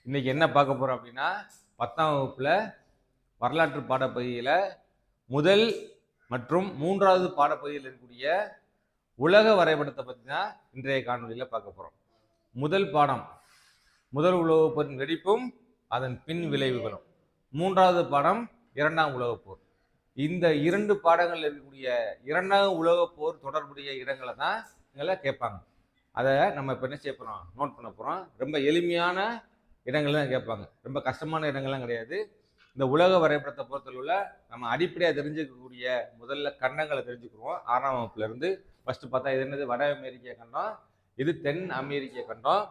இன்னைக்கு என்ன பார்க்க போறோம் அப்படின்னா 10ஆம் வகுப்புல வரலாற்று பாடப்பகுதியில் முதல் மற்றும் 3வது பாடப்பகுதியில் இருக்கக்கூடிய உலக வரைபடத்தை பற்றி தான் இன்றைய காணொலியில் பார்க்க போறோம். முதல் பாடம் முதல் உலகப் போரின் வெடிப்பும் அதன் பின் விளைவுகளும், 3வது பாடம் 2ஆம் உலகப் போர். இந்த 2 பாடங்கள் இருக்கக்கூடிய 2ஆம் உலகப் போர் தொடர்புடைய இடங்களை தான் இங்கே கேட்பாங்க. அதை நம்ம இப்போ என்ன செய்ய போகிறோம், நோட் பண்ண போகிறோம். ரொம்ப எளிமையான இடங்கள் தான் கேட்பாங்க, ரொம்ப கஷ்டமான இடங்கள்லாம் கிடையாது. இந்த உலக வரைபடத்தை பொறுத்தளவுல நம்ம அடிப்படையாக தெரிஞ்சுக்கக்கூடிய முதல்ல கண்டங்களை தெரிஞ்சுக்குவோம். 6ஆம் வகுப்புல இருந்து ஃபர்ஸ்ட் பார்த்தா இது என்னது, வட அமெரிக்க கண்டம், இது தென் அமெரிக்க கண்டம்,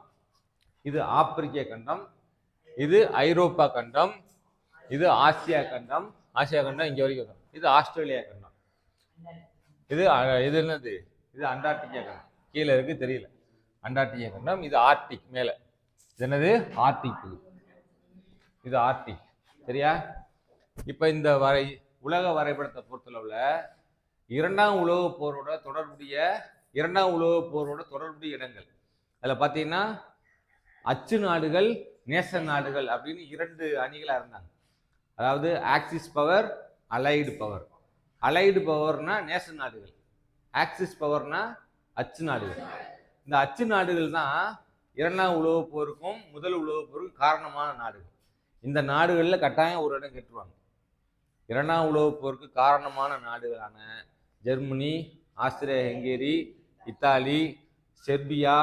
இது ஆப்பிரிக்க கண்டம், இது ஐரோப்பா கண்டம், இது ஆசியா கண்டம். ஆசியா கண்டம் இங்கே வரைக்கும் வரும். இது ஆஸ்திரேலியா கண்டம், இது இது என்னது, இது அண்டார்டிகா கண்டம். கீழே இருக்கு தெரியல, அண்டார்டிகா கண்டம். இது ஆர்டிக் மேலே, இது என்னது ஆர்டிக், இது ஆர்டிக். சரியா? இப்போ இந்த உலக வரைபடத்தை பொறுத்தளவுல 2ஆம் உலகப் போரோட தொடர்புடைய 2ஆம் உலகப் போரோட தொடர்புடைய இடங்கள் அதில் பார்த்தீங்கன்னா அச்சு நாடுகள், நேச நாடுகள் அப்படின்னு 2 அணிகளாக இருந்தாங்க. அதாவது axis power, allied power. Allied பவர்னா நேச நாடுகள், ஆக்சிஸ் பவர்னா அச்சு நாடுகள். இந்த அச்சு நாடுகள் தான் 2ஆம் உலகப் போருக்கும் முதல் உலகப் போருக்கும் காரணமான நாடுகள். இந்த நாடுகளில் கட்டாயம் ஒரு இடம் கட்டுவாங்க. 2ஆம் உலகப் போருக்கு காரணமான நாடுகளான Germany, Austria Hungary, Italy, Serbia,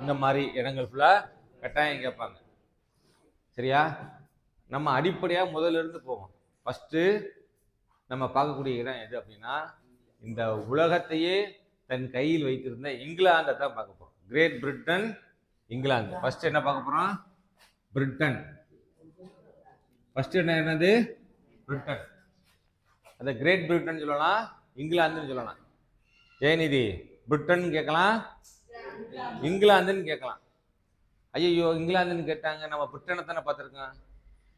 இந்த மாதிரி இடங்கள் ஃபுல்லாக கட்டாயம் கேட்பாங்க. சரியா? நம்ம அடிப்படையாக முதல்ல இருந்து போவோம். ஃபஸ்ட்டு நம்ம பார்க்கக்கூடிய இடம் எது அப்படின்னா, இந்த உலகத்தையே தன் கையில் வைத்திருந்த இங்கிலாந்தை தான் பார்க்க போகிறோம். Great Britain, England. ஃபர்ஸ்ட் என்ன பார்க்க போகிறோம், பிரிட்டன். ஃபர்ஸ்ட் என்னது, பிரிட்டன். அந்த கிரேட் பிரிட்டன் சொல்லலாம், இங்கிலாந்துன்னு சொல்லலாம். ஏன் இது பிரிட்டன் கேட்கலாம், இங்கிலாந்துன்னு கேட்கலாம். ஐயோ இங்கிலாந்துன்னு கேட்டாங்க, நம்ம பிரிட்டனை தானே பார்த்துருக்கோம்.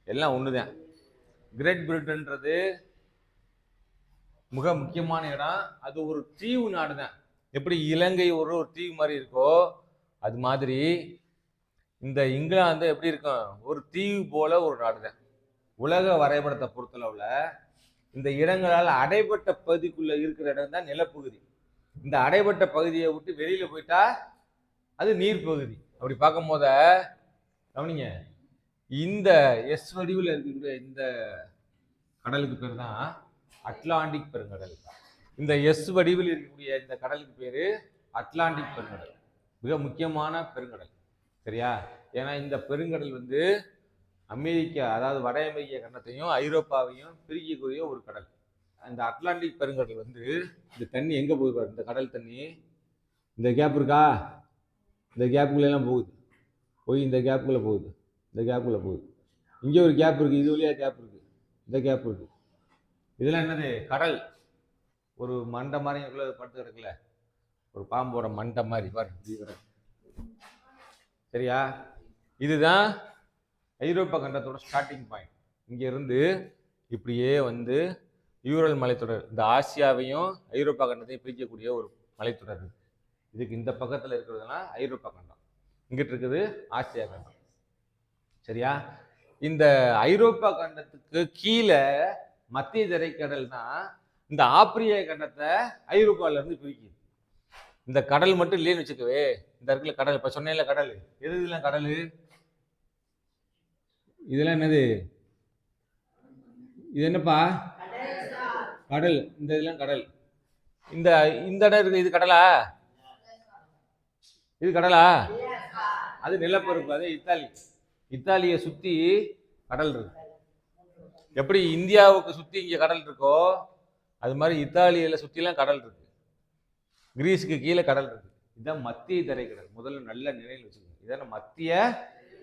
எல்லாம் ஒண்ணுதான். கிரேட் பிரிட்டன்றது மிக முக்கியமான இடம். அது ஒரு தீவு நாடு தான். எப்படி இலங்கை ஒரு தீவு மாதிரி இருக்கோ அது மாதிரி இந்த இங்கிலாந்து எப்படி இருக்கும், ஒரு தீவு போல ஒரு நாடு தான். உலக வரைபடத்தை பொறுத்தளவுல இந்த இடங்களால் அடைபட்ட பகுதிக்குள்ள இருக்கிற இடம் தான் நிலப்பகுதி. இந்த அடைபட்ட பகுதியை விட்டு வெளியில போயிட்டா அது நீர்ப்பகுதி. அப்படி பார்க்கும் போத கவனிங்க, இந்த எஸ் வடிவில் இருக்கக்கூடிய இந்த கடலுக்கு பேர் தான் அட்லாண்டிக் பெருங்கடல். இந்த எஸ் வடிவில் இருக்கக்கூடிய இந்த கடலுக்கு பேரு அட்லாண்டிக் பெருங்கடல், மிக முக்கியமான பெருங்கடல். சரியா? ஏன்னா இந்த பெருங்கடல் அமெரிக்கா, அதாவது வட அமெரிக்க கண்டத்தையும் ஐரோப்பாவையும் பிரிக்கக்கூடிய ஒரு கடல். இந்த அட்லாண்டிக் பெருங்கடல் இந்த தண்ணி எங்க போகுது பாரு, இந்த கடல் தண்ணி இந்த கேப் இருக்கா, இந்த கேப்புக்குள்ள எல்லாம் போகுது, போய் இந்த கேப்புக்குள்ள போகுது, இந்த கேப்புக்குள்ள போகுது. இங்கே ஒரு கேப் இருக்கு, இது வழியா கேப் இருக்கு, இந்த கேப் இருக்கு. இதெல்லாம் என்னது, கடல். ஒரு மண்டை மாதிரி படுத்து கிடக்குல, ஒரு பாம்போட மண்டை மாதிரி பாரு. சரியா? இதுதான் ஐரோப்பா கண்டத்தோட ஸ்டார்டிங் பாயிண்ட். இங்க இருந்து இப்படியே யூரல் மலைத்தொடர், இந்த ஆசியாவையும் ஐரோப்பா கண்டத்தையும் பிரிக்கக்கூடிய ஒரு மலைத்தொடர். இதுக்கு இந்த பக்கத்துல இருக்கிறதுலாம் ஐரோப்பா கண்டம், இங்கிட்டு இருக்குது ஆசியா கண்டம். சரியா? இந்த ஐரோப்பா கண்டத்துக்கு கீழே மத்திய தரைக்கடல் தான் இந்த ஆப்பிரிக்க கண்டத்தை ஐரோப்பால இருந்து பிரிக்குது. இந்த கடல் மட்டும் இல்லைன்னு வச்சுக்கவே, இந்த இடத்துல கடல், இப்ப சொன்னேன்ல கடல், எது இதெல்லாம் கடல், இதெல்லாம் என்னது, இது என்னப்பா கடல். இந்த இதெல்லாம் கடல். இந்த இந்த இடம் இருக்கு, இது கடலா, இது கடலா, அது நிலப்பரப்பு. அது இத்தாலி. இத்தாலியை சுத்தி கடல் இருக்கு. எப்படி இந்தியாவுக்கு சுத்தி இங்க கடல் இருக்கோ அது மாதிரி இத்தாலியில சுத்திலாம் கடல் இருக்கு. கிரீஸுக்கு கீழே கடல் இருக்கு. இதுதான் மத்திய தரைக்கடல். முதல்ல நல்ல நிலையில் வச்சுக்கோங்க, இதான் மத்திய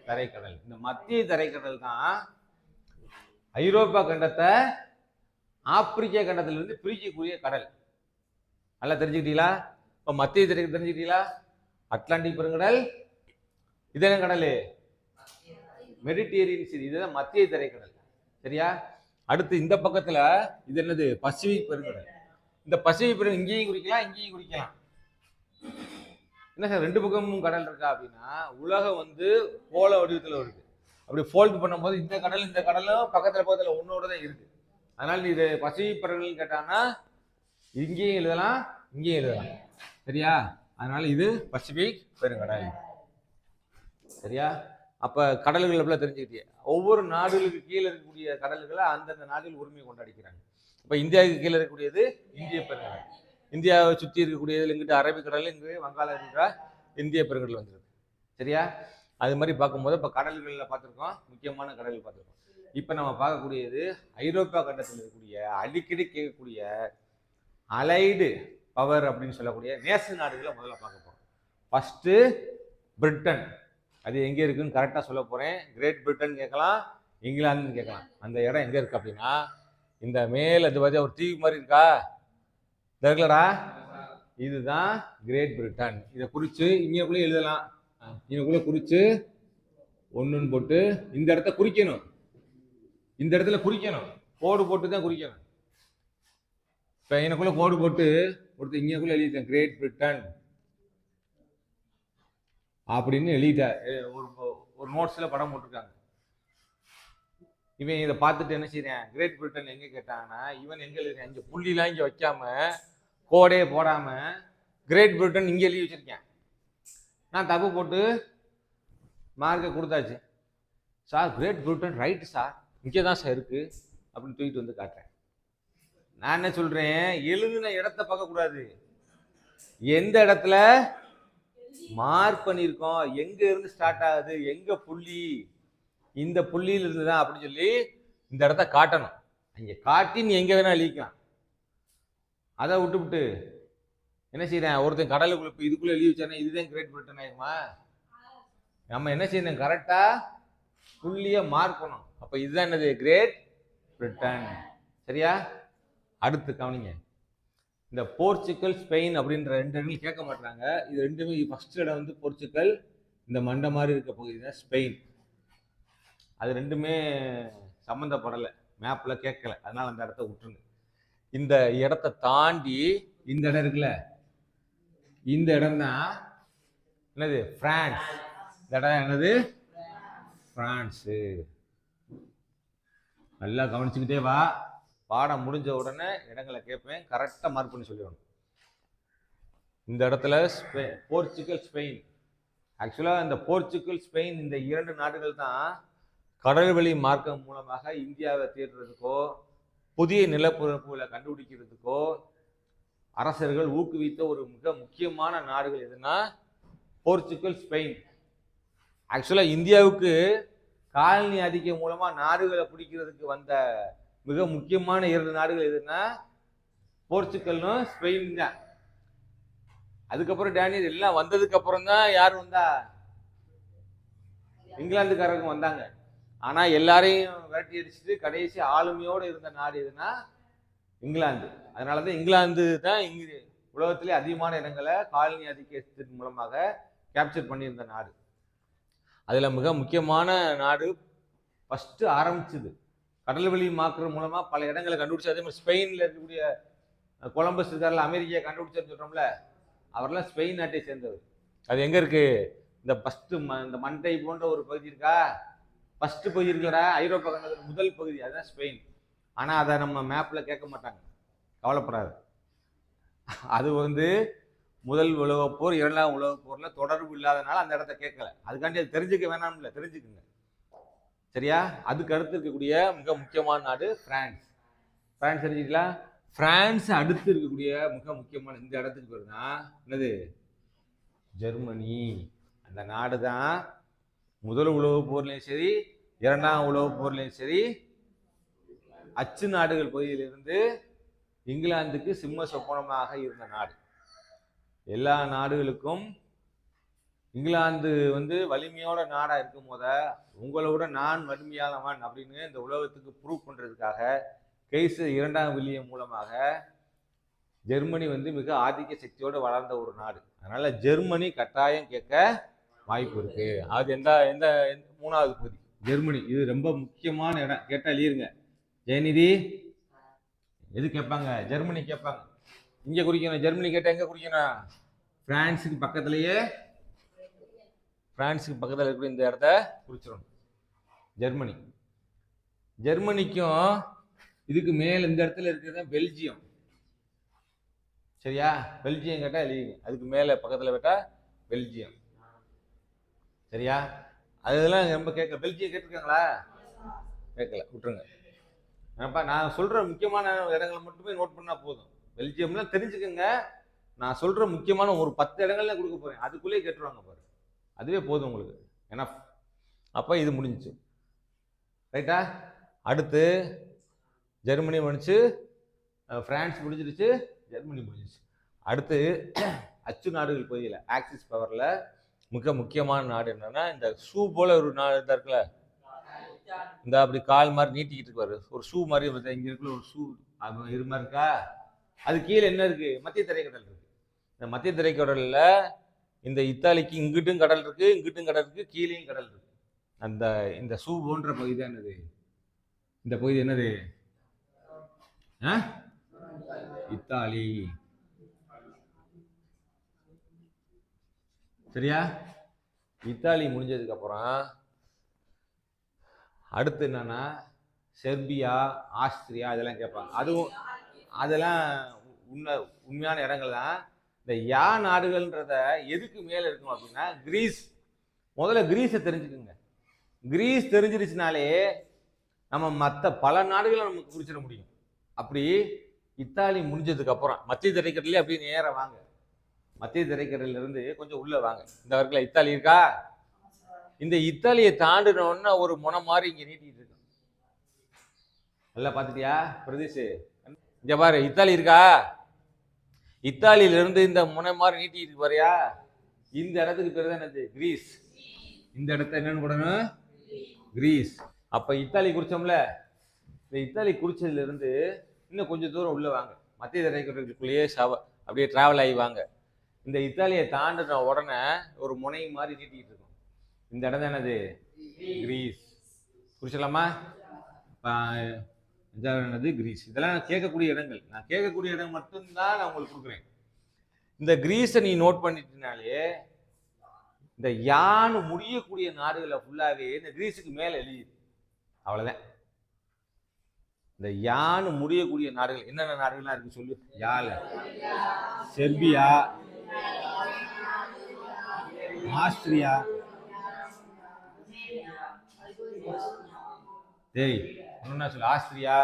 தரைக்கடல். இந்த மத்திய தரைக்கடல் தான் ஐரோப்பா கண்டத்தை ஆப்பிரிக்க கண்டத்திலிருந்து பிரிக்கக்கூடிய கடல். நல்லா தெரிஞ்சுக்கிட்டீங்களா? இப்ப மத்திய தரைக்கடல் தெரிஞ்சுக்கிட்டீங்களா? அட்லாண்டிக் பெருங்கடல், இது என்ன கடல், மெடிட்டேரியன் சி, இதுதான் மத்திய தரைக்கடல். சரியா? அடுத்து இந்த பக்கத்துல இது என்னது, பசிபிக் பெருங்கடல். இந்த பசிபிக் பெருங்கடல் இங்கேயும் குறிக்கலாம், இங்கேயும் குறிக்கலாம். என்ன சார் 2 பக்கமும் கடல் இருக்கா அப்படின்னா, உலகம் வந்து கோள வடிவத்தில் இருக்கு. அப்படி ஃபோல்ட் பண்ணும்போது இந்த கடலும் பக்கத்துல ஒன்னோட தான் இருக்கு. அதனால நீ இது பசிபிக் பெருங்கடல் கேட்டாங்கன்னா இங்கேயும் எழுதலாம், இங்கேயும் எழுதலாம். சரியா? அதனால இது பசிபிக் பெருங்கடல். சரியா? அப்ப கடல்கள் எப்படிலாம் தெரிஞ்சுக்கிட்டே, ஒவ்வொரு நாடுகளுக்கு கீழே இருக்கக்கூடிய கடல்களை அந்தந்த நாடுகள் உரிமை கொண்டாடிக்கிறாங்க. இப்ப இந்தியாவுக்கு கீழே இருக்கக்கூடியது இந்திய பெருங்கடல். இந்தியாவை சுற்றி இருக்கக்கூடியது இங்கிட்ட அரபிக்கடல், இங்கு வங்காள இருக்கிற இந்திய பெருங்கடல் வந்துருக்கு. சரியா? அது மாதிரி பார்க்கும்போது இப்போ கடல்களில் பார்த்துருக்கோம், முக்கியமான கடல்கள் பார்த்துருக்கோம். இப்போ நம்ம பார்க்கக்கூடியது ஐரோப்பா கண்டத்தில் இருக்கக்கூடிய அடிக்கடி கேட்கக்கூடிய அலைடு பவர் அப்படின்னு சொல்லக்கூடிய நேச நாடுகளை முதல்ல பார்க்க போகிறோம். First Britain. அது எங்கே இருக்குன்னு கரெக்டாக சொல்ல போகிறேன். கிரேட் பிரிட்டன் கேட்கலாம், இங்கிலாந்துன்னு கேட்கலாம். அந்த இடம் எங்கே இருக்குது அப்படின்னா, இந்த மேல் அது பார்த்து ஒரு தீவு மாதிரி இருக்கா, இருக்குல்லடா, இதுதான் கிரேட் பிரிட்டன். இதை குறித்து இங்கேக்குள்ளே எழுதலாம். இங்கக்குள்ளே குறித்து ஒன்றுன்னு போட்டு இந்த இடத்த குறிக்கணும். இந்த இடத்துல குறிக்கணும், கோடு போட்டு தான் குறிக்கணும். இப்போ எனக்குள்ள கோடு போட்டு ஒருத்தர் இங்கக்குள்ள எழுதிட்டேன் கிரேட் பிரிட்டன் அப்படின்னு எழுதிட்டேன். ஒரு நோட்ஸில் படம் போட்டிருக்காங்க. இவன் இதை பார்த்துட்டு என்ன செய்யறேன், கிரேட் பிரிட்டன் எங்கே கேட்டாங்கன்னா, இவன் எங்கே எழுதுறேன், இங்கே புள்ளிலாம் இங்கே வைக்காம கோடே போடாம கிரேட் பிரிட்டன் இங்கே எழுதி வச்சிருக்கேன். நான் தப்பு போட்டு மார்க்கை கொடுத்தாச்சு. Sir great Britain right sir, இங்கே தான் சார் இருக்கு அப்படின்னு தூக்கிட்டு வந்து காட்டுறேன். நான் என்ன சொல்றேன், எழுதுன இடத்த பார்க்கக்கூடாது, எந்த இடத்துல மார்க் பண்ணியிருக்கோம், எங்க இருந்து ஸ்டார்ட் ஆகுது, எங்க புள்ளி, இந்த புள்ளியில இருந்துதான் அப்படின்னு சொல்லி இந்த இடத்த காட்டணும். அங்கே காட்டி நீ எங்க வேணா எழுதிக்கலாம். அதை விட்டுவிட்டு என்ன செய்யறேன், ஒருத்தன் கடலுக்குள்ள இதுக்குள்ள எழுதி வச்சானே, இதுதான் கிரேட் பிரிட்டன் ஆயிருமா? நம்ம என்ன செய்யணும், கரெக்டா புள்ளிய மார்க் பண்ணணும். அப்ப இதுதான் என்னது, கிரேட் பிரிட்டன். சரியா? அடுத்து கவனிங்க, இந்த போர்ச்சுகல் ஸ்பெயின் அப்படின்ற 2 இடங்கள் கேட்க மாட்டாங்க. இது ரெண்டுமே ஃபர்ஸ்ட் இடம் வந்து போர்ச்சுகல், இந்த மண்டை மாதிரி இருக்க பகுதி தான் ஸ்பெயின். அது ரெண்டுமே சம்மந்தப்படலை, மேப்ல கேட்கல, அதனால அந்த இடத்த விட்டுருங்க. இந்த இடத்த தாண்டி இந்த இடம் இருக்குல்ல, இந்த இடம் தான் என்னது, பிரான்ஸ். இந்த இடம் என்னது, பிரான்ஸு. நல்லா கவனிச்சுக்கிட்டே வா, பாடம் முடிஞ்ச உடனே இடங்களை கேட்பேன், கரெக்டாக மார்க் பண்ணி சொல்லிடணும். இந்த இடத்துல போர்ச்சுகல் ஸ்பெயின். ஆக்சுவலாக இந்த போர்ச்சுகல் ஸ்பெயின் இந்த 2 நாடுகள் தான் கடல்வழி மார்க்கம் மூலமாக இந்தியாவை தேடுறதுக்கோ புதிய நிலப்பரப்புகளை கண்டுபிடிக்கிறதுக்கோ அரசர்கள் ஊக்குவித்த ஒரு மிக முக்கியமான நாடுகள் எதுனா போர்ச்சுகல் ஸ்பெயின். ஆக்சுவலாக இந்தியாவுக்கு காலனி ஆதிக்கம் மூலமா நாடுகளை பிடிக்கிறதுக்கு வந்த மிக முக்கியமான 2 நாடுகள் எதுன்னா போர்ச்சுகல்னும் ஸ்பெயின் தான். அதுக்கப்புறம் டேனியல் எல்லாம் வந்ததுக்கு அப்புறம் தான் யார் வந்தா, இங்கிலாந்துக்காரங்க வந்தாங்க. ஆனா எல்லாரையும் விரட்டி அடிச்சுட்டு கடைசி ஆளுமையோடு இருந்த நாடு எதுனா இங்கிலாந்து. அதனாலதான் இங்கிலாந்து தான் உலகத்திலே அதிகமான இடங்களை காலனி ஆதிக்கத்தின் மூலமாக கேப்சர் பண்ணியிருந்த நாடு. அதுல மிக முக்கியமான நாடு ஃபர்ஸ்ட் ஆரம்பிச்சது கடல்வழி மாக்குறது மூலமா பல இடங்களை கண்டுபிடிச்சு. அதே மாதிரி ஸ்பெயின்ல இருக்கக்கூடிய கொலம்பஸ் இருக்கார்ல, அமெரிக்கா கண்டுபிடிச்சன்னு சொல்றோம்ல, அவரெல்லாம் ஸ்பெயின் நாட்டை சேர்ந்தவர். அது எங்க இருக்கு, இந்த ஃபர்ஸ்ட் இந்த மண்டை போன்ற ஒரு பகுதி இருக்கா, ஃபர்ஸ்ட் பகுதி இருக்கா, ஐரோப்பா கண்டத்தில் முதல் பகுதி, அதுதான் ஸ்பெயின். ஆனா அதை நம்ம மேப்ல கேட்க மாட்டாங்க, கவலைப்படாது. அது வந்து முதல் உலகப்போர் 2ஆம் உலகப்போர்ல தொடர்பு இல்லாதனால அந்த இடத்த கேட்கல. அதுக்காண்டி அது தெரிஞ்சுக்க வேணாம்ல, தெரிஞ்சுக்குங்க. சரியா? அதுக்கு அடுத்து இருக்கக்கூடிய மிக முக்கியமான நாடு பிரான்ஸ். பிரான்ஸ் தெரிஞ்சுக்கலாம். பிரான்ஸ் அடுத்து இருக்கக்கூடிய மிக முக்கியமான இந்த இடத்துக்கு பேருனா என்னது, ஜெர்மனி. அந்த நாடு தான் முதல் உலகப் போர்லையும் சரி 2ஆம் உலகப் போர்லையும் சரி அச்சு நாடுகள் பகுதியிலிருந்து இங்கிலாந்துக்கு சிம்ம சொப்பனமாக இருந்த நாடு. எல்லா நாடுகளுக்கும் இங்கிலாந்து வந்து வலிமையோட நாடா இருக்கும் போத உங்களோட நான் வலிமையானவன் அப்படின்னு இந்த உலகத்துக்கு ப்ரூவ் பண்றதுக்காக கெய்சர் 2ஆம் வில்லியம் மூலமாக ஜெர்மனி வந்து மிக ஆதிக்க சக்தியோடு வளர்ந்த ஒரு நாடு. அதனால ஜெர்மனி கட்டாயம் கேட்க வாய்ப்பு இருக்கு. அது எந்த எந்த 3ஆவது பகுதி ஜெர்மனி. இது ரொம்ப முக்கியமான இடம், கேட்டா எழுதிருங்க. ஜெயநிதி எது கேட்பாங்க, ஜெர்மனி கேட்பாங்க. இங்க குறிக்கணும், ஜெர்மனி கேட்டா எங்க குறிக்கணும், பிரான்ஸுக்கு பக்கத்துலயே இருக்கிற இந்த இடத்த குறிச்சிடணும். ஜெர்மனி. ஜெர்மனிக்கும் இதுக்கு மேல இந்த இடத்துல இருக்கிறது பெல்ஜியம். சரியா? பெல்ஜியம் கேட்டா எழுதிங்க. அதுக்கு மேல பக்கத்துல கேட்டா பெல்ஜியம். சரியா? அதெல்லாம் ரொம்ப கேட்கல. பெல்ஜியம் கேட்டிருக்காங்களா? கேட்கல, விட்டுருங்க. நான் சொல்ற முக்கியமான இடங்களை மட்டுமே நோட் பண்ணா போதும். பெல்ஜியம்லாம் தெரிஞ்சுக்கோங்க. நான் சொல்ற முக்கியமான ஒரு 10 இடங்கள்ல கொடுக்க போறேன். அதுக்குள்ளேயே கேட்டுருவாங்க பாரு. அதுவே போதும் உங்களுக்கு. ஏன்னா அப்ப இது முடிஞ்சிச்சு. ரைட்டா? அடுத்து ஜெர்மனி முடிச்சு, பிரான்ஸ் முடிஞ்சிருச்சு, ஜெர்மனி முடிஞ்சிச்சு. அடுத்து அச்சு நாடுகள் பகுதியில் ஆக்சிஸ் பவர்ல மிக முக்கியமான நாடு என்னன்னா, இந்த ஷூ போல ஒரு நாடு இருக்குல்ல, இந்த அப்படி கால் மாதிரி நீட்டிக்கிட்டு இருப்பாரு, ஒரு ஷூ மாதிரி இங்க இருக்குல்ல ஒரு ஷூ இது மாதிரி இருக்கா, அது கீழே என்ன இருக்கு? மத்திய தரைக்கடல் இருக்கு. இந்த மத்திய தரைக்கடல்ல இந்த இத்தாலிக்கு இங்கிட்டும் கடல் இருக்கு, இங்கிட்டும் கடல் இருக்கு, கீழேயும் கடல் இருக்கு. அந்த இந்த ஷூ போன்ற பகுதி என்னது? இந்த பகுதி என்னது? இத்தாலி. சரியா? இத்தாலி முடிஞ்சதுக்கு அப்புறம் அடுத்து என்னன்னா செர்பியா, ஆஸ்திரியா இதெல்லாம் கேட்பாங்க. அதுவும் அதெல்லாம் உண்மையான இடங்கள் தான். இந்த நாடுகள்ன்றத எதுக்கு மேல இருக்கும் அப்படின்னா கிரீஸ். முதல்ல கிரீஸை தெரிஞ்சுக்குங்க. கிரீஸ் தெரிஞ்சிருச்சுனாலே நம்ம மற்ற பல நாடுகளை நமக்கு குறிச்சிட முடியும். அப்படி இத்தாலி முடிஞ்சதுக்கு அப்புறம் மத்திய தரைக்கடலே அப்படியே நேரம் வாங்க. மத்திய தரைக்கடல இருந்து கொஞ்சம் உள்ள வாங்க. இந்த வரைக்கும் இத்தாலி இருக்கா? இந்த இத்தாலியை தாண்டினோன்னா ஒரு முனை மாதிரி இங்க நீட்டிட்டு இருக்கு. நல்லா பாத்துட்டியா பிரதேஷ்? இங்க பாரு, இத்தாலி இருக்கா? இத்தாலியில இருந்து இந்த முனை மாதிரி நீட்டிட்டு இருக்கு பாரியா? இந்த இடத்துக்கு பேர் தான் என்னது? கிரீஸ். இந்த இடத்த என்னன்னு போடணும்? கிரீஸ். அப்ப இத்தாலி குறிச்சோம்ல, இந்த இத்தாலி குறிச்சதுல இருந்து இன்னும் கொஞ்சம் தூரம் உள்ள வாங்க. மத்திய தரைக்கடலுக்குள்ளேயே அப்படியே டிராவல் ஆகி வாங்க. இந்த இத்தாலியை தாண்டின உடனே ஒரு முனை மாதிரி நீட்டிக்கிட்டு இருக்கும். இந்த இடம் தான் என்னது? கிரீஸ். குறிச்சிடலாமா? என்னது? கிரீஸ். இதெல்லாம் நான் கேட்கக்கூடிய இடங்கள். நான் கேட்கக்கூடிய இடம் மட்டும்தான் நான் உங்களுக்கு கொடுக்குறேன். இந்த கிரீஸை நீ நோட் பண்ணிட்டீங்கனாலே இந்த யானு முடியக்கூடிய நாடுகளை ஃபுல்லாவே இந்த கிரீஸுக்கு மேல எழுதிது. அவ்வளவுதான். இந்த யானு முடியக்கூடிய நாடுகள் என்னென்ன நாடுகள்லாம் இருக்கு சொல்லு. யால செர்பியா, ஆஸ்திரியா, டேய் ஒன்னா சொல்லு. ஆஸ்திரியா,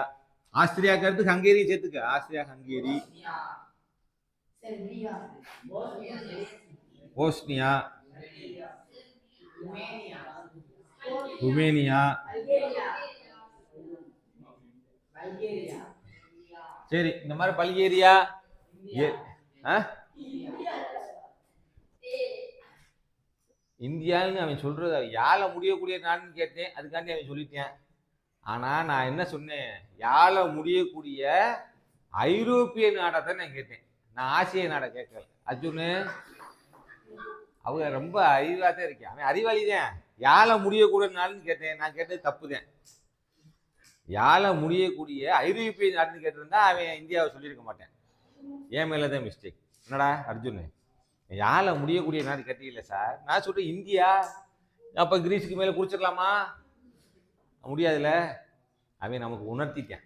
ஆஸ்திரியாக்கு அடுத்து ஹங்கேரி சேர்த்துக்க. ஆஸ்திரியா, ஹங்கேரி, போஸ்னியா, ருமேனியா, சரி இந்த மாதிரி பல்கேரியா. இந்தியான்னு அவன் சொல்றது யாழ முடியக்கூடிய நாடுன்னு கேட்டேன், அதுக்காண்டி அவன் சொல்லிட்டேன். ஆனா நான் என்ன சொன்னேன்? யாழ முடியக்கூடிய ஐரோப்பிய நாடை தான் நான் கேட்டேன். நான் ஆசிய நாடை கேட்கல. அர்ஜுனு அவங்க ரொம்ப அறிவா தான் இருக்கேன். அவன் அறிவாளி தான். யாழ முடியக்கூடிய நாடுன்னு கேட்டேன். நான் கேட்டது தப்புதான். யாழ முடியக்கூடிய ஐரோப்பிய நாடுன்னு கேட்டிருந்தா அவன் இந்தியாவை சொல்லியிருக்க மாட்டேன். ஏன் மேலதான் மிஸ்டேக். என்னடா அர்ஜுன், யாழ முடியக்கூடிய நாடு கேட்டீங்கல்ல சார்? நான் சொல்றேன் இந்தியா. அப்ப கிரீஸுக்கு மேல குறிச்சிடலாமா? முடியாதுல்ல. அவன் நமக்கு உணர்த்திட்டேன்.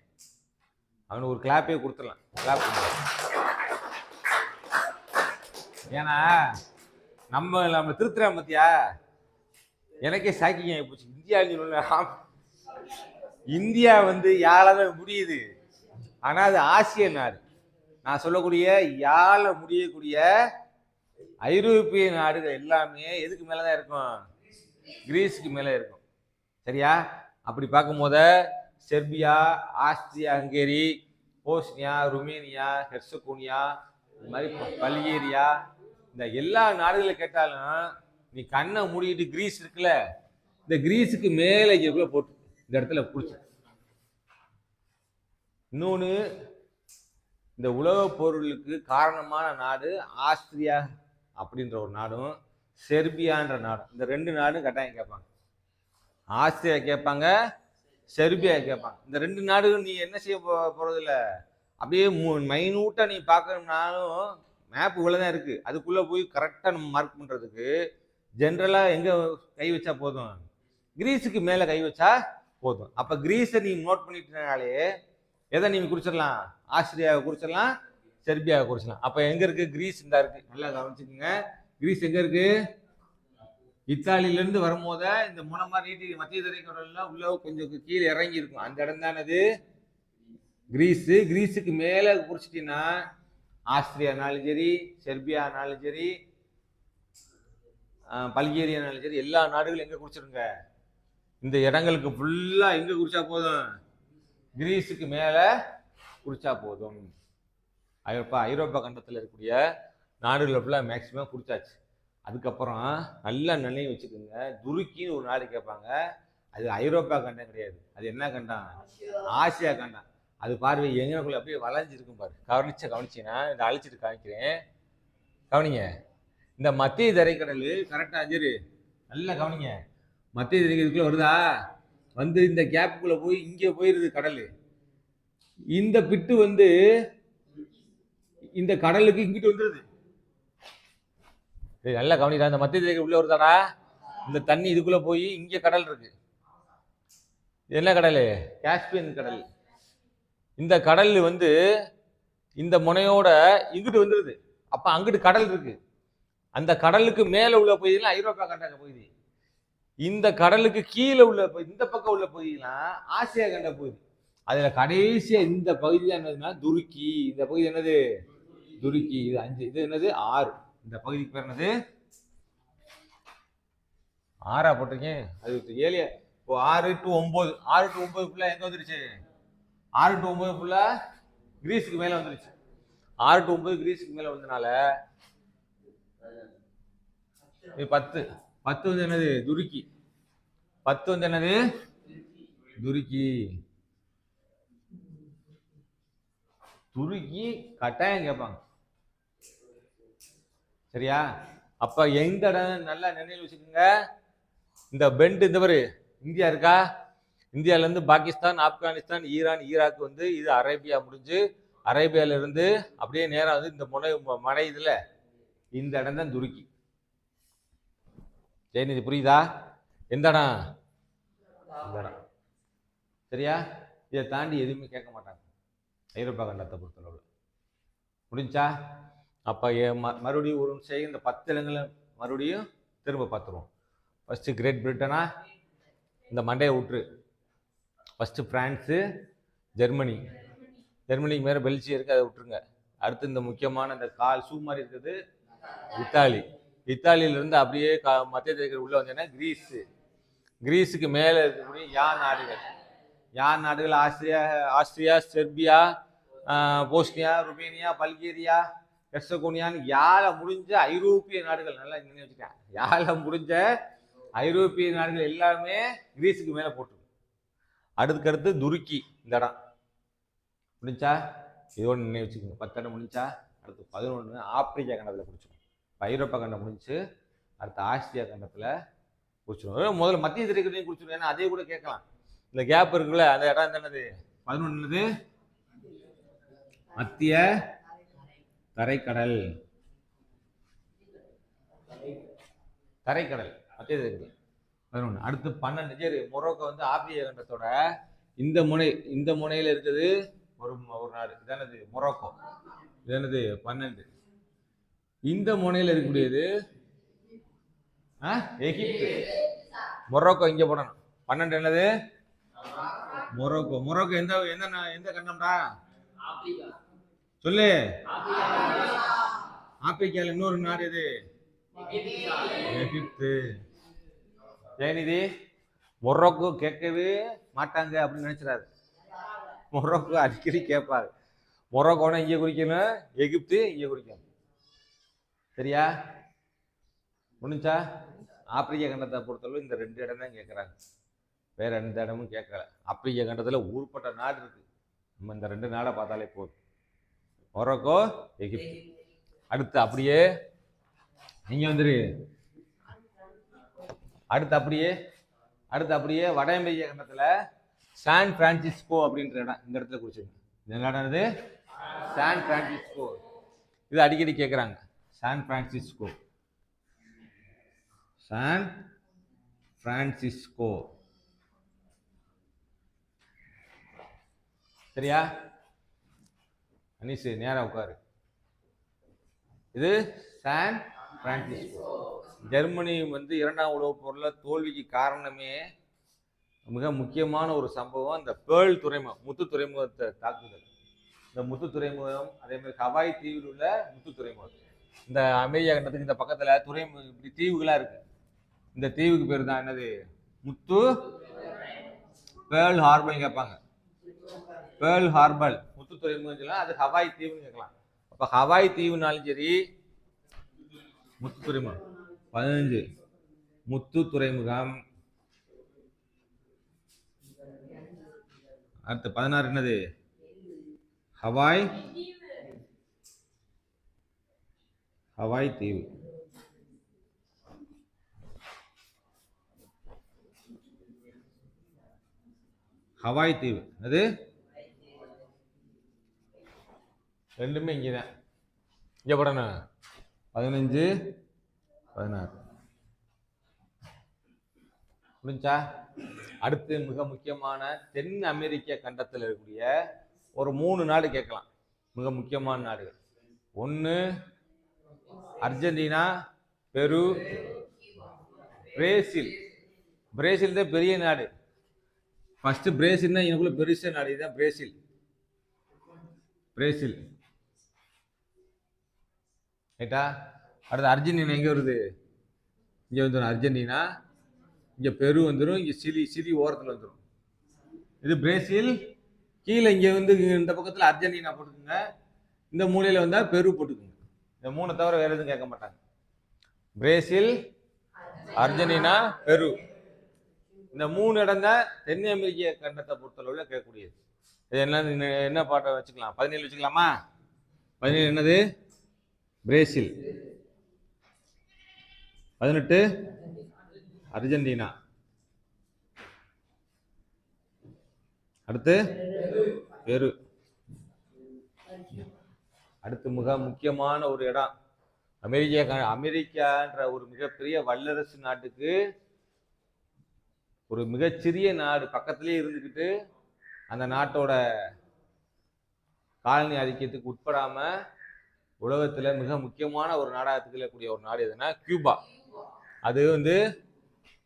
அவனுக்கு ஒரு கிளாப்பே கொடுத்துடலாம். கிளாப். ஏன்னா நம்ம திருத்துறா மத்தியா எனக்கே சாக்கிங்க போச்சு. இந்தியா யாழால முடியுது. ஆனா அது ஆசிய நாடு. நான் சொல்லக்கூடிய யாழ முடியக்கூடிய ஐரோப்பிய நாடுகள் எல்லாமே எதுக்கு மேலதான் இருக்கும்? கிரீஸுக்கு மேல இருக்கும். சரியா? அப்படி பார்க்கும் போது Serbia, Austria, Hungary, Bosnia, Romania, Herzegovina, இந்த மாதிரி பல்கேரியா, இந்த எல்லா நாடுகளை கேட்டாலும் நீ கண்ணை மூடிட்டு கிரீஸ் இருக்குல்ல, இந்த கிரீஸுக்கு மேல இங்க போட்டு இந்த இடத்துல புடிச்சு. இன்னொன்னு, இந்த உலக பொருளுக்கு காரணமான நாடு ஆஸ்திரியா அப்படின்ற ஒரு நாடும், செர்பியான்ற நாடும். இந்த ரெண்டு நாடும் கட்டாயம் கேட்பாங்க. ஆஸ்திரியா கேட்பாங்க, செர்பியா கேட்பாங்க. இந்த ரெண்டு நாடுகளும் நீ என்ன செய்ய போறது இல்லை, அப்படியே மைனூட்டா நீ பார்க்கணும்னாலும் மேப் இவ்வளவுதான் இருக்கு. அதுக்குள்ள போய் கரெக்டா நம்ம மார்க் பண்றதுக்கு ஜென்ரலா எங்க கை வச்சா போதும், கிரீஸுக்கு மேல கை வச்சா போதும். அப்ப கிரீஸை நீங்க நோட் பண்ணிட்டனாலே எதை நீங்க குறிச்சிடலாம், ஆஸ்திரியாவை குறிச்சிடலாம், செர்பியாவை குறிச்சிடலாம். அப்ப எங்க இருக்கு கிரீஸ், இந்த இருக்கு, நல்லா கவனிச்சுக்கோங்க. கிரீஸ் எங்க இருக்கு, இத்தாலியில இருந்து வரும்போத இந்த மூலமா நீட்டி மத்திய தரைக்கடல்ல உள்ள கொஞ்சம் கீழே இறங்கி இருக்கும், அந்த இடம் தானது கிரீஸ். கிரீஸுக்கு மேல குறிச்சிட்டீங்கன்னா ஆஸ்திரியானாலும் சரி, செர்பியானாலும் சரி, பல்கேரியானாலும் சரி, எல்லா நாடுகளும் எங்க குறிச்சிருங்க, இந்த இடங்களுக்கு ஃபுல்லா எங்க குறிச்சா போதும், கிரீஸுக்கு மேல குறிச்சா போதும். ஐரோப்பா கண்டத்தில் இருக்கக்கூடிய நாடுகளை ஃபுல்லா மேக்சிமம் குறிச்சாச்சு. அதுக்கப்புறம் நல்லா நினைவு வச்சுக்கோங்க, துருக்கின்னு ஒரு நாடு கேட்பாங்க. அது ஐரோப்பா கண்டம் கிடையாது, அது என்ன கண்டம், ஆசியா கண்டம். அது பார்வை எங்களுக்குள்ள அப்படியே வளைஞ்சிருக்கும் பாரு. கவனிச்சீங்கன்னா இதை அழிச்சிட்டு காமிக்கிறேன், கவனிங்க. இந்த மத்திய தரைக்கடல் கரெக்டா அஞ்சு நல்லா கவனிங்க. மத்திய தரைக்கடலுக்குள்ள வருதா, வந்து இந்த கேப்புக்குள்ள போய் இங்க போயிருது கடல். இந்த பிட்டு வந்து இந்த கடலுக்கு இங்கிட்டு வந்துருது. நல்லா கவனிக்கா, இந்த மத்திய தரைக்கடல் உள்ள வருதாடா, இந்த தண்ணி இதுக்குள்ள போய் இங்க கடல் இருக்கு. என்ன கடல், காஸ்பியன் கடல். இந்த கடல் வந்து இந்த முனையோட இங்கிட்டு வந்துருது. அப்ப அங்கிட்டு கடல் இருக்கு. அந்த கடலுக்கு மேல உள்ள பகுதியெல்லாம் ஐரோப்பா கண்ட பகுதி. இந்த கடலுக்கு கீழே உள்ள இந்த பக்கம் உள்ள பகுதியெல்லாம் ஆசியா கண்ட பகுதி. அதுல கடைசியா இந்த பகுதி தான் என்னதுன்னா துருக்கி. இந்த பகுதி என்னது, துருக்கி. இது 5, இது என்னது 6. இந்த பகுதிக்கு பேர் என்னது, 6 போட்டிருக்கேன். அது 7, இப்போ 6 to 9, 6 to 9 ஃபுல்லா எங்க வந்துருச்சு, 6 to 9 ஃபுல்லா கிரீஸுக்கு மேல வந்துருச்சு. 6 to 9 கிரீஸுக்கு மேல வந்தனால 10 வந்து என்னது துருக்கி. 10 வந்து என்னது துருக்கி. துருக்கி கட்டாயம் கேட்பாங்க, சரியா? அப்ப எந்த இடம் நல்லா நினைவு வச்சுக்கோங்க. இந்த பெண்ட், இந்த மாதிரி இந்தியா இருக்கா, இந்தியால இருந்து பாகிஸ்தான், ஆப்கானிஸ்தான், ஈரான், ஈராக் வந்து இது அரேபியா முடிஞ்சு, அரேபியால இருந்து அப்படியே நேரம் வந்து இந்த மனை இதுல இந்த இடம் தான் துருக்கி. ஜெயநிதி புரியுதா? எந்த இடம், இந்த இடம், சரியா? இதை தாண்டி எதுவுமே கேட்க மாட்டாங்க ஐரோப்பா கண்டத்தை பொறுத்தளவு. முடிஞ்சா? அப்ப மறுபடியும் ஒரு நிமிஷம் இந்த 10 இடங்களை மறுபடியும் திரும்ப பார்த்துருவோம். ஃபர்ஸ்ட் கிரேட் பிரிட்டனா, இந்த மண்டையை விட்டுரு. ஃபர்ஸ்ட் பிரான்ஸு, ஜெர்மனிக்கு மேலே பெல்ஜியம் இருக்குது, அதை விட்டுருங்க. அடுத்து இந்த முக்கியமான இந்த கால் ஷூ மாதிரி இருக்குது இத்தாலியிலிருந்து அப்படியே மத்திய தரைக்கடல் உள்ள வந்தீங்கன்னா கிரீஸுக்கு மேலே இருக்கக்கூடிய யார் நாடுகள், Austria, Serbia, Bosnia, Romania, Bulgaria, ஹெர்சகோனியான்னு யாழ முடிஞ்ச ஐரோப்பிய நாடுகள், நல்லா நினைவு வச்சுக்கேன், யாழ முடிஞ்ச ஐரோப்பிய நாடுகள் எல்லாமே கிரீஸுக்கு மேலே போட்டு. அடுத்து துருக்கி, இந்த இடம் முடிஞ்சா இதோடு நினைவு வச்சுக்கோங்க. 10 இடம் முடிஞ்சா அடுத்து 11 ஆப்பிரிக்கா கண்டத்தில் பிடிச்சிடும். ஐரோப்பா கண்டம் முடிஞ்சு அடுத்து ஆசியா கண்டத்தில் பிடிச்சிடும். முதல்ல மத்திய தரைக்கடலையும் குடிச்சிடும், ஏன்னா அதே கூட கேட்கலாம். இந்த கேப் இருக்குல்ல, அந்த இடம் என்னது 11 மத்திய தரைக்கடல். மத்திய தரைக்கடல் 11. அடுத்து 12 மொரோக்கோ வந்து ஆப்பிரிக்கா கண்டத்தோட இந்த முனையில இருக்குது ஒரு நாடு, இதானது மொரோக்கோ. இதானது 12. இந்த முனையில இருக்கக்கூடியது எகிப்து. மொரோக்கோ இங்க போடணும். 12 என்னது மொரோக்கோ எந்த கண்டம்டா சொல்லு. ஆப்பிரிக்கால இன்னொரு நாடு எது, எகிப்து. ஜெயநிதி மொரோக்கோ கேட்கவே மாட்டாங்க அப்படின்னு நினைச்சிடாரு. மொரோக்கோ அடிக்கடி கேட்பாரு. மொரோக்கோனா இங்கே குறிக்கணும், எகிப்து இங்கே குறிக்கணும், சரியா? முடிஞ்சா? ஆப்பிரிக்கா கண்டத்தை பொறுத்தளவு இந்த 2 இடம் தான் கேட்குறாங்க, வேற எந்த இடமும் கேட்கல. ஆப்பிரிக்கா கண்டத்தில் ஊர்பட்ட நாடு இருக்கு, நம்ம இந்த 2 நாடை பார்த்தாலே போதும், மொரோக்கோ, எகிப்து. அடுத்து அப்படியே நீங்க வந்துரு. அடுத்து அப்படியே வட அமெரிக்கா கண்டத்துல சான் பிரான்சிஸ்கோ அப்படின்ற இடம், இந்த இடத்துல குறிச்சிருங்க. இந்த இடம் சான் பிரான்சிஸ்கோ. இது அடிக்கடி கேட்குறாங்க. San Francisco, San Francisco. சரியா? அனிஷ் நேரா உட்காரு. இது சான் பிரான்சிஸ்கோ. ஜெர்மனி வந்து இரண்டாம் உலகப் போரில் தோல்விக்கு காரணமே மிக முக்கியமான ஒரு சம்பவம் அந்த பேர்ல் துறைமுகம், முத்து துறைமுகத்தை தாக்குதல். இந்த முத்து துறைமுகம், அதே மாதிரி ஹவாய் தீவில் உள்ள முத்து துறைமுகம். இந்த அமெரிக்கா கண்டத்துக்கு இந்த பக்கத்துல துறைமுகம் இப்படி தீவுகளா இருக்கு. இந்த தீவுக்கு பேர் தான் என்னது? முத்து பேர்ல் ஹார்பர் கேட்பாங்க. பேர்ல் ஹார்பர் முத்து துறைமுகம் சொல்லலாம். அது ஹவாய் தீவுன்னு கேட்கலாம். அப்ப ஹவாய் தீவுனாலும் சரி, முத்து துறைமுகம் 15 முத்து துறைமுகம். அடுத்து 16 என்னது? ஹவாய் ஹவாய் தீவு. ஹவாய் தீவு அது ரெண்டுமே இங்கதான். இங்க போடணும் 15 16 புரிஞ்சா? அடுத்து மிக முக்கியமான தென் அமெரிக்க கண்டத்தில் இருக்கக்கூடிய ஒரு 3 நாடு கேட்கலாம். மிக முக்கியமான நாடுகள். ஒன்று அர்ஜென்டினா, பெரு, பிரேசில். பிரேசில் தான் பெரிய நாடு. ஃபர்ஸ்ட் பிரேசில் தான் எனக்குள்ள பெருச நாடு. இதுதான் பிரேசில். பிரேசில் ரைட்டா? அடுத்து அர்ஜென்டினா எங்க வருது? இங்க வந்துடும் அர்ஜென்டினா. இங்க பெரு வந்துடும். இங்க சிலி, சிலி ஓரத்தில் வந்துடும். இது பிரேசில். கீழே இங்க வந்து இந்த பக்கத்துல அர்ஜென்டினா போட்டுக்குங்க. இந்த மூலையில வந்தா பெரு போட்டுக்குங்க. இந்த 3 தவிர வேற எதுவும் கேட்க மாட்டாங்க. பிரேசில், அர்ஜென்டினா, பெரு. இந்த 3 இடம் தான் தென் அமெரிக்க கண்டத்தை பொறுத்தளவுல கேட்கக்கூடியது. இது என்ன பாட்டை வச்சுக்கலாம்? 17 வச்சுக்கலாமா? 17 என்னது? பிரேசில். 18 அர்ஜென்டினா. அடுத்து பெரு. அடுத்து மிக முக்கியமான ஒரு இடம் அமெரிக்கான்ற ஒரு மிகப்பெரிய வல்லரசு நாட்டுக்கு ஒரு மிகச்சிறிய நாடு பக்கத்திலேயே இருந்துக்கிட்டு அந்த நாட்டோட காலனி ஆதிக்கத்துக்கு உட்படாம உலகத்துல மிக முக்கியமான ஒரு நாடாக திகழக்கூடிய ஒரு நாடு எதுனா கியூபா. அது வந்து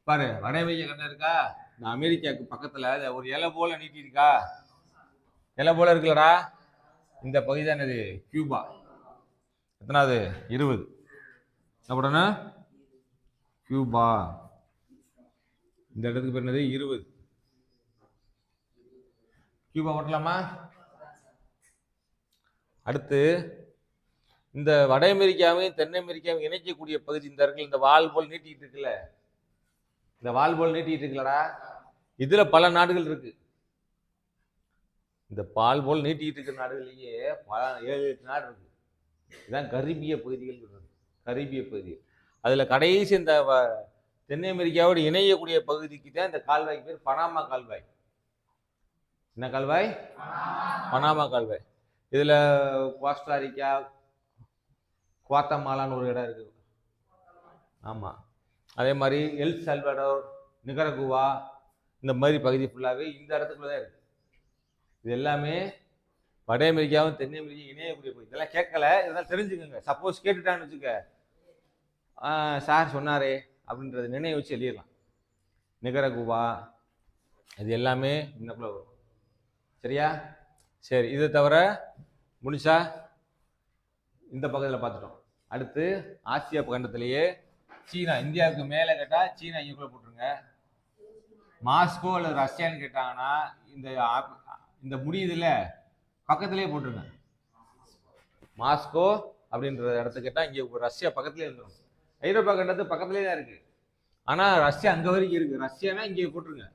பாரு, வட அமெரிக்கா கண்டம் இருக்கா? இந்த அமெரிக்காவுக்கு பக்கத்துல ஒரு இலை போல நீட்டி இருக்கா? இலை போல இருக்குல்லடா, இந்த பகுதி தான் என்னது? கியூபா. எத்தனாவது? 20. என்ன பண்ணணும்? கியூபா. இந்த இடத்துக்கு பேர் என்னது? 20. கியூபா ஓட்டலாமா? அடுத்து இந்த வட அமெரிக்காவையும் தென் அமெரிக்காவையும் இணைக்கக்கூடிய பகுதி இந்த இடத்துல இந்த வால் போல் நீட்டிட்டு இருக்குல்ல, இந்த வால் போல் நீட்டிட்டு இருக்குல்லடா, இதுல பல நாடுகள் இருக்கு. இந்த பால் போல் நீட்டிட்டு இருக்கிற நாடுகளிலேயே 7-8 நாடு இருக்கு. இதுதான் கரீபிய பகுதிகள். கரீபிய பகுதி. அதுல கடைசி இந்த தென் அமெரிக்காவோடு இணையக்கூடிய பகுதிக்கு தான் இந்த கால்வாய்க்கு பேர் பனாமா கால்வாய். என்ன கால்வாய்? பனாமா கால்வாய். இதுல கோஸ்டாரிக்கா, குவாத்தமாலான்னு ஒரு இடம் இருக்கு. ஆமா. அதே மாதிரி எல் சால்வடார், நிகரகுவா, இந்த மாதிரி பகுதி ஃபுல்லாவே இந்த இடத்துக்குள்ளதான் இருக்கு. இது எல்லாமே வட அமெரிக்காவும் தென் அமெரிக்கா இணையக்கூடிய பகுதி. இதெல்லாம் கேட்கல, இதெல்லாம் தெரிஞ்சுக்கோங்க. சப்போஸ் கேட்டுட்டான்னு வச்சுக்க, சார் சொன்னாரே அப்படின்றத நினைவு வச்சு எழுதிடலாம். நிகரகுவா இது எல்லாமே இன்னக்குள்ள வரும். சரியா? சரி, இதை தவிர முடிச்சா இந்த பக்கத்தில் பார்த்துட்டோம். அடுத்து ஆசியா கண்டத்திலேயே சீனா. இந்தியாவுக்கு மேலே கேட்டால் சீனா இங்கக்குள்ள போட்டுருங்க. மாஸ்கோ அல்லது ரஷ்யான்னு கேட்டாங்கன்னா இந்த முடியுதுல பக்கத்திலே போட்டுருங்க. மாஸ்கோ அப்படின்ற இடத்துக்கு கேட்டால் இங்கே ரஷ்யா பக்கத்துலேயே இருந்துடும். ஐரோப்பா கண்டத்து பக்கத்துலேயே தான் இருக்கு. ஆனால் ரஷ்யா அங்கே வரைக்கும் இருக்கு. ரஷ்யானா இங்கே போட்டுருங்க.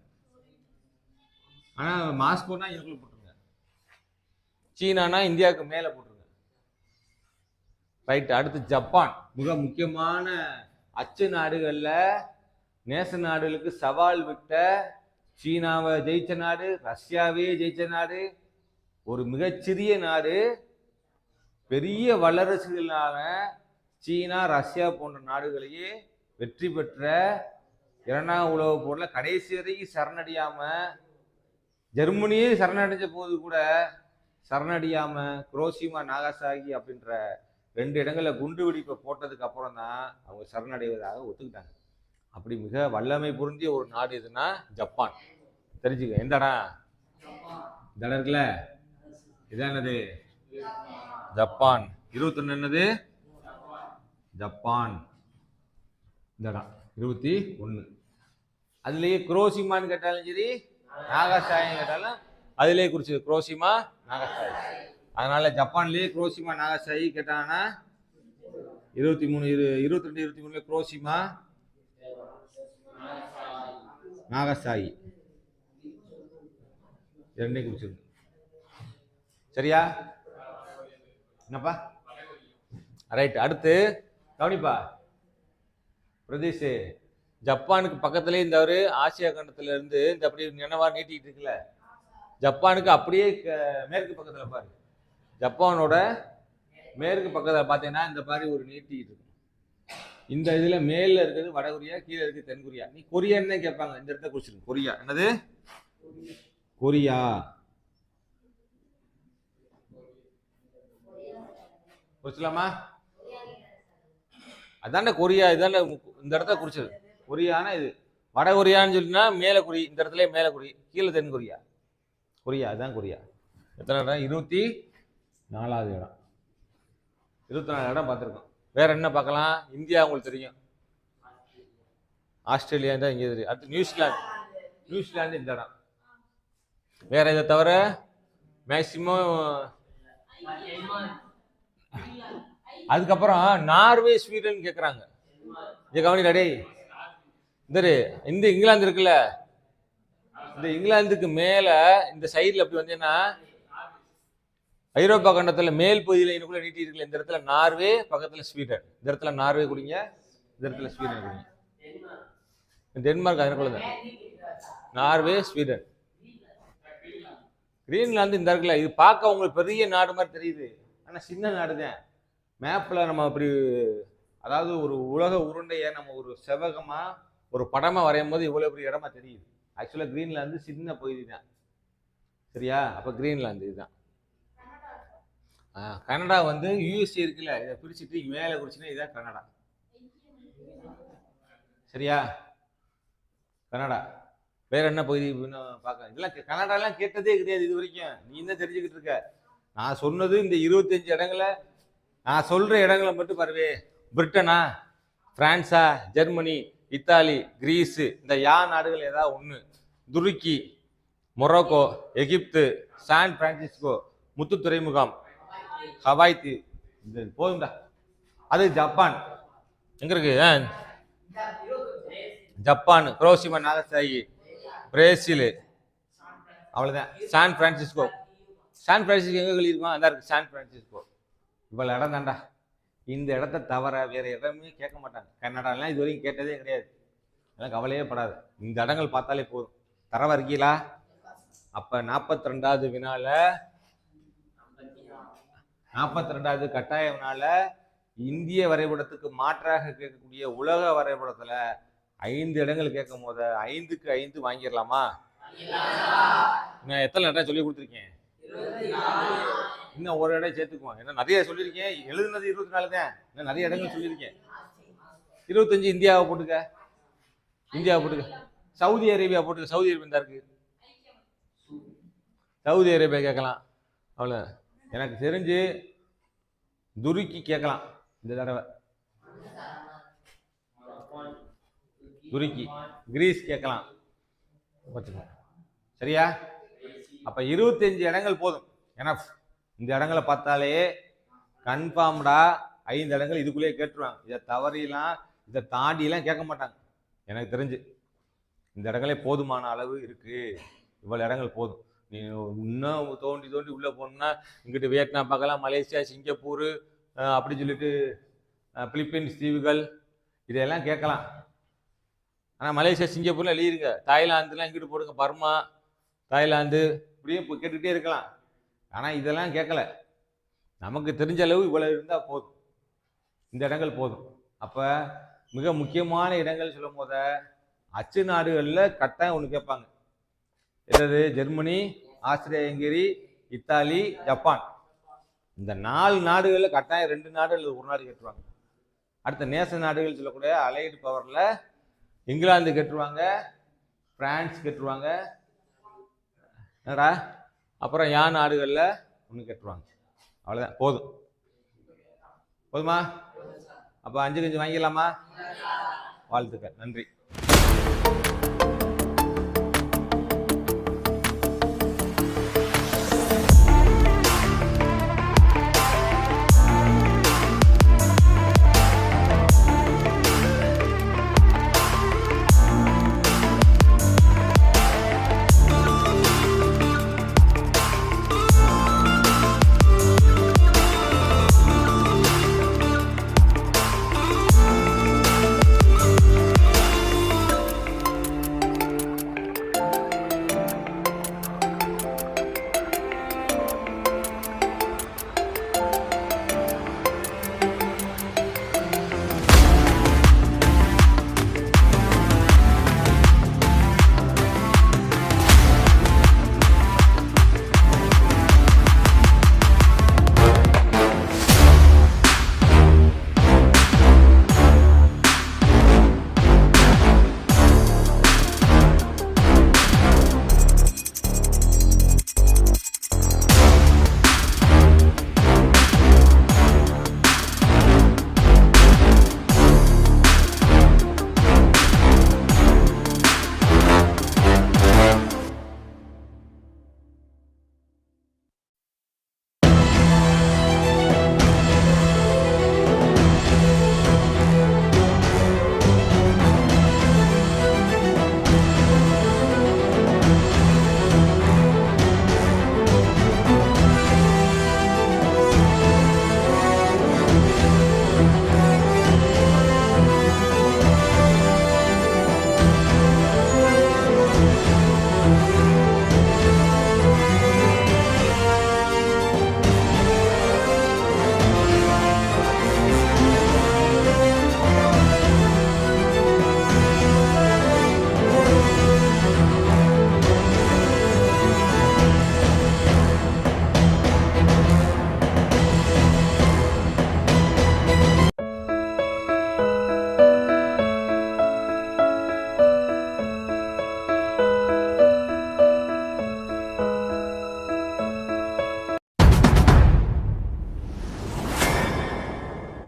ஆனால் மாஸ்கோனா இங்கக்குள்ள போட்டுருங்க. சீனானா இந்தியாவுக்கு மேலே போட்டுருங்க. ரைட். அடுத்து ஜப்பான். மிக முக்கியமான அச்சு நாடுகள்ல நேச நாடுகளுக்கு சவால் விட்ட, சீனாவை ஜெயிச்ச நாடு, ரஷ்யாவே ஜெயிச்ச நாடு, ஒரு மிகச்சிறிய நாடு பெரிய வல்லரசுகளான சீனா, ரஷ்யா போன்ற நாடுகளையே வெற்றி பெற்ற இரண்டாம் உலகப் போர்ல கடைசி வரைக்கும் சரணடையாம, ஜெர்மனியே சரணடைஞ்ச போது கூட சரணடையாம குரோஷிமா, நாகசாகி அப்படின்ற 2 இடங்கள்ல குண்டு வெடிப்பை போட்டதுக்கு அப்புறம் தான் அவங்க சரணடைவதாக ஒத்துக்கிட்டாங்க. அப்படி மிக வல்லமை பொருந்திய ஒரு நாடு எதுன்னா ஜப்பான். தெரிஞ்சுக்க. எந்த இடம்? இந்த இடம் இருக்குல்ல, இதான் என்னது? ஜப்பான். 21 என்னது? ஜப்பான். இந்த இடம் 21. அதுலயே குரோஷிமான்னு கேட்டாலும் சரி, நாகசாகின்னு கேட்டாலும் அதுலயே குறிச்சது குரோஷிமா, நாகசாகி. அதனால ஜப்பான்லயே குரோஷிமா, நாகசாகி கேட்டாங்கன்னா 22, 23 குரோஷிமா, நாகசாகி ரெண்டே குறிச்சிருக்கு. சரியா? என்னப்பா? ரைட். அடுத்து கவனிப்பா பிரதேஷ். ஜப்பானுக்கு பக்கத்துலேயே இந்த ஒரு ஆசியா கண்டத்துல இருந்து இந்த அப்படி நினைவா நீட்டிட்டு இருக்குல்ல, ஜப்பானுக்கு அப்படியே மேற்கு பக்கத்துல பாரு. ஜப்பானோட மேற்கு பக்கத்தில் பார்த்தீங்கன்னா இந்த மாதிரி ஒரு நீட்டிட்டு இருக்கும். இந்த இதுல மேல இருக்கிறது வடகொரியா, கீழே இருக்கு தென்கொரியா. நீ கொரியான்னு கேட்பாங்க, இந்த இடத்த குறிச்சிருக்கு. கொரியா என்னது? கொரியா. குறிச்சலாமா? அதான கொரியா. இதான இந்த இடத்த குறிச்சது. கொரியானா இது. வடகொரியான்னு சொல்லினா மேல குறி, இந்த இடத்துல மேல குறி, கீழே தென்கொரியா. கொரியா, அதுதான் கொரியா. எத்தனை இடம்? 24வது இடம். 24 இடம் பார்த்துருக்கோம். வேற என்ன பார்க்கலாம்? இந்தியா உங்களுக்கு தெரியும், ஆஸ்திரேலியா தான் இங்கே தெரியும். அடுத்து நியூசிலாந்து. நியூசிலாந்து இந்த இடம். வேற இதை தவிர மேக்சிமம். அதுக்கப்புறம் நார்வே, ஸ்வீடன் கேட்குறாங்க. இங்கே கவனிடா டேய். இந்த இங்கிலாந்து இருக்குல்ல, இந்த இங்கிலாந்துக்கு மேல இந்த சைடில் அப்படி வந்தீங்கன்னா ஐரோப்பா கண்டத்துல மேல் பகுதியில் இன்னுக்குள்ள நீட்டி இருக்குல்ல, இந்த இடத்துல நார்வே, பக்கத்துல ஸ்வீடன். இந்த இடத்துல நார்வே குடிங்க, இந்த இடத்துல ஸ்வீடன் குடிங்க. டென்மார்க் அதனுக்குள்ள தான். Norway, Sweden. கிரீன்லாந்து இந்த இருக்குல்ல, இது பார்க்க உங்களுக்கு பெரிய நாடு மாதிரி தெரியுது, ஆனா சின்ன நாடு தான். மேப்ல நம்ம அப்படி, அதாவது ஒரு உலக உருண்டையை நம்ம ஒரு செவகமா ஒரு படமா வரையும் போது இவ்வளவு பெரிய இடமா தெரியுது. ஆக்சுவலா கிரீன்லாந்து சின்ன பகுதி தான். சரியா? அப்ப கிரீன்லாந்து இதுதான். கனடா வந்து யூஎஸ்ஏ இருக்குல்ல, இதை பிரிச்சுட்டு மேலே குறிச்சுன்னா இதான் கனடா. சரியா? கனடா. வேற என்ன பகுதி பார்க்க? இதெல்லாம் கனடாலாம் கேட்டதே கிடையாது இது வரைக்கும். நீ தான் தெரிஞ்சுக்கிட்டு இருக்க. நான் சொன்னது இந்த 25 இடங்களை, நான் சொல்ற இடங்களை மட்டும் பாருவே. பிரிட்டனா, பிரான்ஸா, ஜெர்மனி, இத்தாலி, கிரீஸ், இந்த நாடுகள் ஏதாவது ஒன்று. துருக்கி, மொரோக்கோ, எகிப்து, சான் பிரான்சிஸ்கோ, முத்து துறைமுகம், ஹவாய் தீவு. இந்த போதும்டா. அது ஜப்பான். எங்க இருக்கு? ஜப்பான், குரோஷிமா, நாகசாகி, பிரேசில், அவ்வளவுதான். San Francisco. சான் பிரான்சிஸ்கோ எங்க எழுதிருக்கோம்? அதான் இருக்கு சான் பிரான்சிஸ்கோ. இவ்வளவு இடம் தான்டா. இந்த இடத்த தவிர வேற இடமே கேட்க மாட்டாங்க. கன்னடாலாம் இது வரைக்கும் கேட்டதே கிடையாது. அதெல்லாம் கவலையே படாது. இந்த இடங்கள் பார்த்தாலே போதும். தரவா இருக்கீங்களா? அப்ப 42வது வினால, 42வது கட்டாய வினால இந்திய வரைபடத்துக்கு மாற்றாக கேட்கக்கூடிய உலக வரைபடத்துல 5 இடங்கள் கேட்கும் போது 5க்கு 5 வாங்கிடலாமா? நான் எத்தனை இடம் சொல்லி கொடுத்துருக்கேன்? இன்னும் ஒரு இடம் சேர்த்துக்குவோம். ஏன்னா நிறைய சொல்லியிருக்கேன். எழுதுனது 24 தான். இன்னும் நிறைய இடங்கள் சொல்லியிருக்கேன். 25 இந்தியாவை போட்டுக்க. இந்தியாவை போட்டுக்க. சவுதி அரேபியா போட்டுக்க. சவுதி அரேபியா தான் இருக்கு. சவுதி அரேபியா கேட்கலாம். அவ்வளோ எனக்கு தெரிஞ்சு துருக்கி கேட்கலாம் இந்த தடவை. துருக்கி, கிரீஸ் கேட்கலாம். சரியா? அப்ப 25 இடங்கள் போதும். ஏன்னா இந்த இடங்களை பார்த்தாலே கன்ஃபார்ம்டா 5 இடங்கள் இதுக்குள்ளேயே கேட்டுருவாங்க. இதை தவறிலாம், இதை தாண்டிலாம் கேட்க மாட்டாங்க. எனக்கு தெரிஞ்சு இந்த இடங்களே போதுமான அளவு இருக்கு. இவ்வளவு இடங்கள் போதும். நீ இன்னும் தோண்டி தோண்டி உள்ள போனோம்னா இங்கிட்டு வியட்நாம் பார்க்கலாம், மலேசியா, சிங்கப்பூர், அப்படின்னு சொல்லிட்டு பிலிப்பைன்ஸ் தீவுகள், இதெல்லாம் கேட்கலாம். ஆனால் மலேசியா, சிங்கப்பூர்ல எழுதிருங்க. தாய்லாந்துலாம் இங்கிட்டு போடுங்க. பர்மா, தாய்லாந்து, இப்படியே கேட்டுக்கிட்டே இருக்கலாம். ஆனால் இதெல்லாம் கேட்கல. நமக்கு தெரிஞ்ச அளவு இவ்வளவு இருந்தால் போதும், இந்த இடங்கள் போதும். அப்போ மிக முக்கியமான இடங்கள் சொல்லும் போத அச்சு நாடுகளில் கட்டாயம் ஒன்று கேட்பாங்க. என்னது? Germany, Austria Hungary, Italy, Japan. இந்த 4 நாடுகளில் கட்டாயம் 2 நாடு அல்லது 1 நாடு கேட்டுருவாங்க. அடுத்த நேச நாடுகள் சொல்லக்கூடிய அலைடு பவரில் இங்கிலாந்து கேட்டுருவாங்க, பிரான்ஸ் கேட்டுருவாங்க, என்னடா அப்புறம் யான் நாடுகளில் ஒன்று கேட்டுருவாங்க. அவ்வளோதான், போதும். போதுமா? அப்போ 5 வாங்கிடலாமா? வாழ்த்துக்கள், நன்றி.